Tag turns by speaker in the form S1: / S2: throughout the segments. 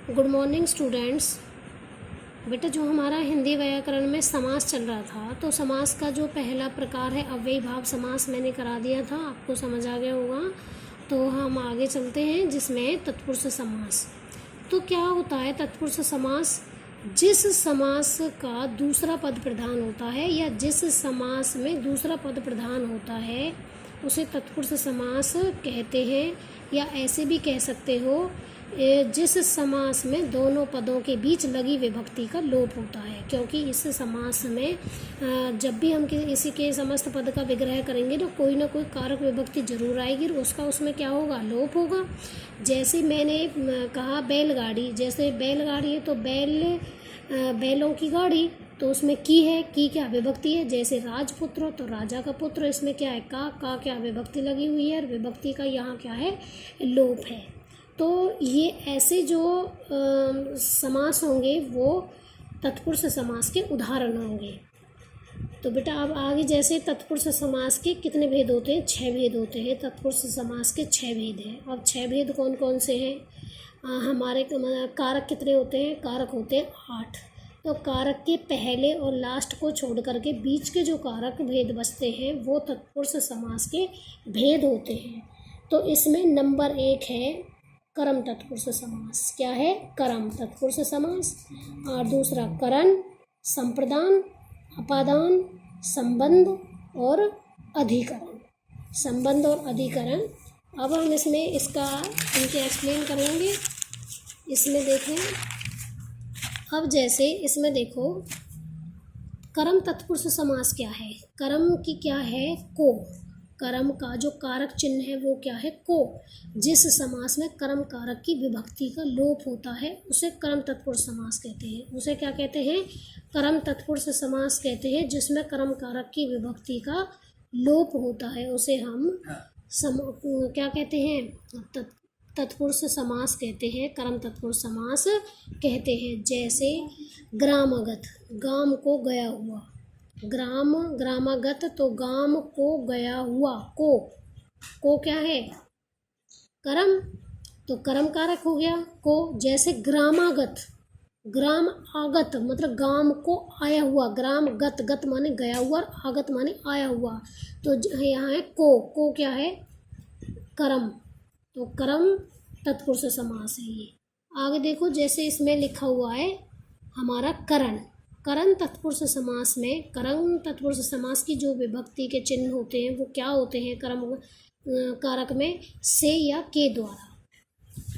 S1: Good morning students. बेटा, जो हमारा हिंदी व्याकरण में समास चल रहा था, तो समास का जो पहला प्रकार है अव्ययी भाव समास मैंने करा दिया था, आपको समझ आ गया होगा। तो हम आगे चलते हैं जिसमें तत्पुरुष समास। तो क्या होता है तत्पुरुष समास? जिस समास का दूसरा पद प्रधान होता है या जिस समास में दूसरा पद प्रधान होता है उसे तत्पुरुष समास कहते हैं। या ऐसे भी कह सकते हो जिस समास में दोनों पदों के बीच लगी विभक्ति का लोप होता है, क्योंकि इस समास में जब भी हम किसी के समस्त पद का विग्रह करेंगे तो कोई ना कोई कारक विभक्ति जरूर आएगी और उसका उसमें क्या होगा, लोप होगा। जैसे मैंने कहा बैलगाड़ी, जैसे बैलगाड़ी है तो बैलों की गाड़ी, तो उसमें की है, की क्या विभक्ति है। जैसे राजपुत्र तो राजा का पुत्र, इसमें क्या है, का क्या विभक्ति लगी हुई है और विभक्ति का यहाँ क्या है, लोप है। तो ये ऐसे जो समास होंगे वो तत्पुरुष समास के उदाहरण होंगे। तो बेटा अब आगे, जैसे तत्पुरुष समास के कितने भेद होते हैं? 6 भेद होते हैं। तत्पुरुष समास के 6 भेद हैं। अब 6 भेद कौन कौन से हैं? हमारे कारक कितने होते हैं? कारक होते हैं 8। तो कारक के पहले और लास्ट को छोड़ करके बीच के जो कारक भेद बचते हैं वो तत्पुरुष समास के भेद होते हैं। तो इसमें नंबर 1 है करम तत्पुरुष समास। क्या है? करम तत्पुरुष समास। और दूसरा करण, संप्रदान, अपादान, संबंध और अधिकरण। संबंध और अधिकरण। अब हम इसमें इनके एक्सप्लेन करेंगे। इसमें देखें, अब जैसे इसमें देखो, करम तत्पुरुष समास क्या है? करम की क्या है? को। करम का जो कारक चिन्ह है वो क्या है? को। जिस समास में करम कारक की विभक्ति का लोप होता है उसे करम तत्पुरुष समास कहते हैं। उसे क्या कहते हैं? करम तत्पुरुष समास कहते हैं। जिसमें करम कारक की विभक्ति का लोप होता है उसे हम क्या कहते हैं? तत्पुरुष समास कहते हैं, करम तत्पुरुष समास कहते हैं। जैसे ग्रामगत, गाम को गया हुआ। ग्राम, ग्रामागत तो गाम को गया हुआ। को क्या है? करम, तो करम कारक हो गया को। जैसे ग्रामागत, ग्राम आगत मतलब गाम को आया हुआ। ग्राम गत, गत माने गया हुआ और आगत माने आया हुआ। तो यहाँ है को क्या है? करम। तो करम तत्पुरुष समास है ये। आगे देखो, जैसे इसमें लिखा हुआ है हमारा करण। करण तत्पुरुष समास में, करण तत्पुरुष समास की जो विभक्ति के चिन्ह होते हैं वो क्या होते हैं? करम कारक में से या के द्वारा।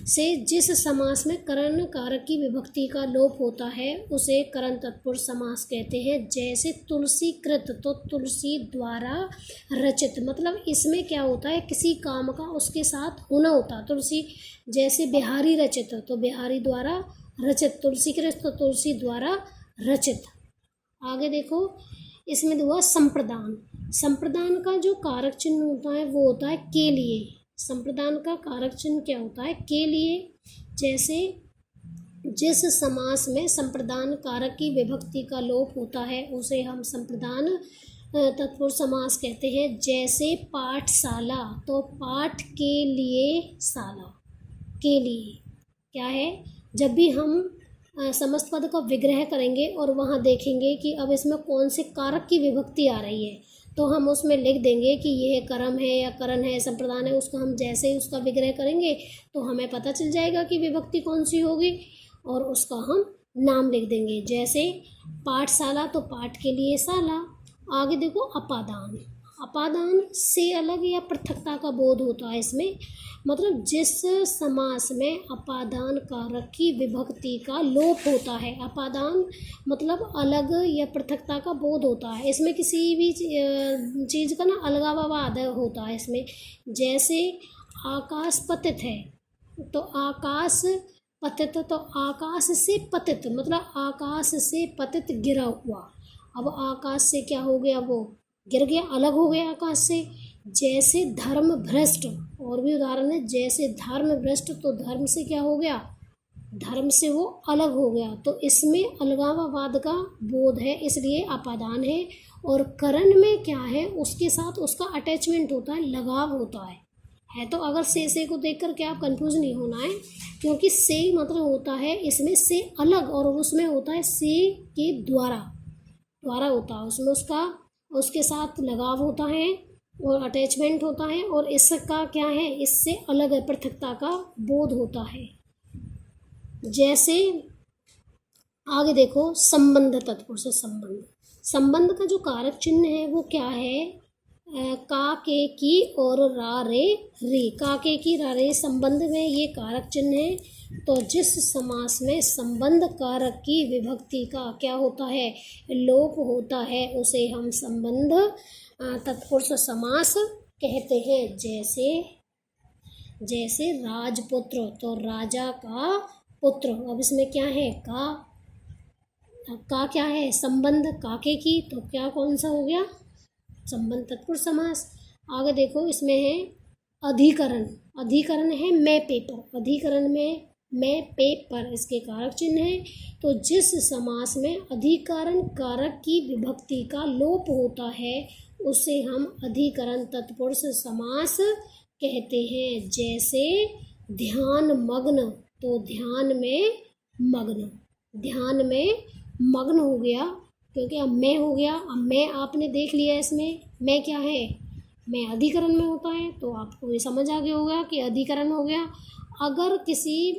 S1: से जिस समास में करण कारक की विभक्ति का लोप होता है उसे करण तत्पुरुष समास कहते हैं। जैसे तुलसी कृत, तो तुलसी द्वारा रचित, मतलब इसमें क्या होता है, किसी काम का उसके साथ होना होता। तुलसी, जैसे बिहारी रचित, तो बिहारी द्वारा रचित। तुलसी कृत तो तुलसी द्वारा रचित। आगे देखो, इसमें हुआ संप्रदान। संप्रदान का जो कारक चिन्ह होता है वो होता है के लिए। संप्रदान का कारक चिन्ह क्या होता है? के लिए। जैसे जिस समास में संप्रदान कारक की विभक्ति का लोप होता है उसे हम संप्रदान तत्पुरुष समास कहते हैं। जैसे पाठशाला, तो पाठ के लिए शाला, के लिए क्या है? जब भी हम समस्त पद का विग्रह करेंगे और वहाँ देखेंगे कि अब इसमें कौन से कारक की विभक्ति आ रही है, तो हम उसमें लिख देंगे कि यह करम है या करण है, संप्रदान है। उसको हम जैसे ही उसका विग्रह करेंगे तो हमें पता चल जाएगा कि विभक्ति कौन सी होगी और उसका हम नाम लिख देंगे। जैसे पाठशाला, तो पाठ के लिए शाला। आगे देखो, अपादान। अपादान से अलग या पृथकता का बोध होता है इसमें, मतलब जिस समास में अपादान कारक की विभक्ति का लोप होता है। अपादान मतलब अलग या पृथकता का बोध होता है। इसमें किसी भी चीज़ का ना अलगाववाद होता है इसमें। जैसे आकाश पतित है, तो आकाश पतित, तो आकाश से पतित मतलब आकाश से पतित गिरा हुआ। अब आकाश से क्या हो गया, वो गिर गया, अलग हो गया आकाश से। जैसे धर्म भ्रष्ट, और भी उदाहरण है। जैसे धर्म भ्रष्ट, तो धर्म से क्या हो गया, धर्म से वो अलग हो गया। तो इसमें अलगाववाद का बोध है, इसलिए अपादान है। और करण में क्या है, उसके साथ उसका अटैचमेंट होता है, लगाव होता है। है। तो अगर से को देख कर के आप कंफ्यूज नहीं होना है, क्योंकि से मतलब होता है इसमें से अलग, और उसमें होता है से के द्वारा होता है, उसमें उसके साथ लगाव होता है और अटैचमेंट होता है, और इसका क्या है, इससे अलग है, पृथकता का बोध होता है। जैसे आगे देखो, संबंध तत्पुरुष संबंध का जो कारक चिन्ह है वो क्या है, का के की और रा रे रे, का के की रा रे संबंध में ये कारक चिन्ह है। तो जिस समास में संबंध कारक की विभक्ति का क्या होता है, लोप होता है, उसे हम संबंध तत्पुरुष समास कहते हैं। जैसे राजपुत्र, तो राजा का पुत्र, अब इसमें क्या है, का क्या है, संबंध काके की, तो क्या कौन सा हो गया, संबंध तत्पुरुष समास। आगे देखो, इसमें है अधिकरण है मैं पेपर, अधिकरण में मैं पेपर, इसके कारक चिन्ह है। तो जिस समास में अधिकरण कारक की विभक्ति का लोप होता है उसे हम अधिकरण तत्पुरुष समास कहते हैं। जैसे ध्यान मग्न, तो ध्यान में मग्न हो गया, क्योंकि अब मैं हो गया, अब मैं आपने देख लिया, इसमें मैं क्या है, मैं अधिकरण में होता है, तो आपको ये समझ आ गया होगा कि अधिकरण हो गया। अगर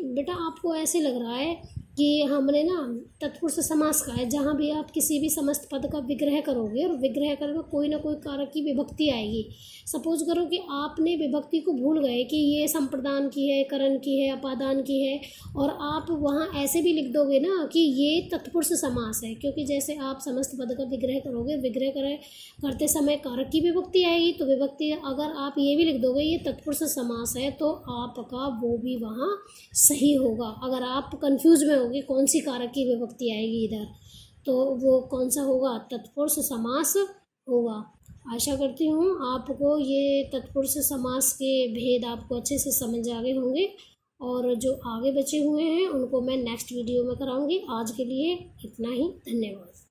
S1: बेटा आपको ऐसे लग रहा है कि हमने ना तत्पुरुष समास का है, जहाँ भी आप किसी भी समस्त पद का विग्रह करोगे और विग्रह करोगे कोई ना कोई कारक की विभक्ति आएगी। सपोज करो कि आपने विभक्ति को भूल गए कि ये संप्रदान की है, करण की है, अपादान की है, और आप वहाँ ऐसे भी लिख दोगे ना कि ये तत्पुरुष समास है, क्योंकि जैसे आप समस्त पद का विग्रह करोगे, करते समय कारक की विभक्ति आएगी, तो विभक्ति अगर आप ये भी लिख दोगे ये तत्पुरुष समास है, तो आपका वो भी वहाँ सही होगा। अगर आप कंफ्यूज में होगे कौन सी कारक की विभक्ति आएगी इधर, तो वो कौन सा होगा, तत्पुरुष समास होगा। आशा करती हूँ आपको ये तत्पुरुष समास के भेद आपको अच्छे से समझ आ गए होंगे, और जो आगे बचे हुए हैं उनको मैं नेक्स्ट वीडियो में कराऊंगी। आज के लिए इतना ही, धन्यवाद।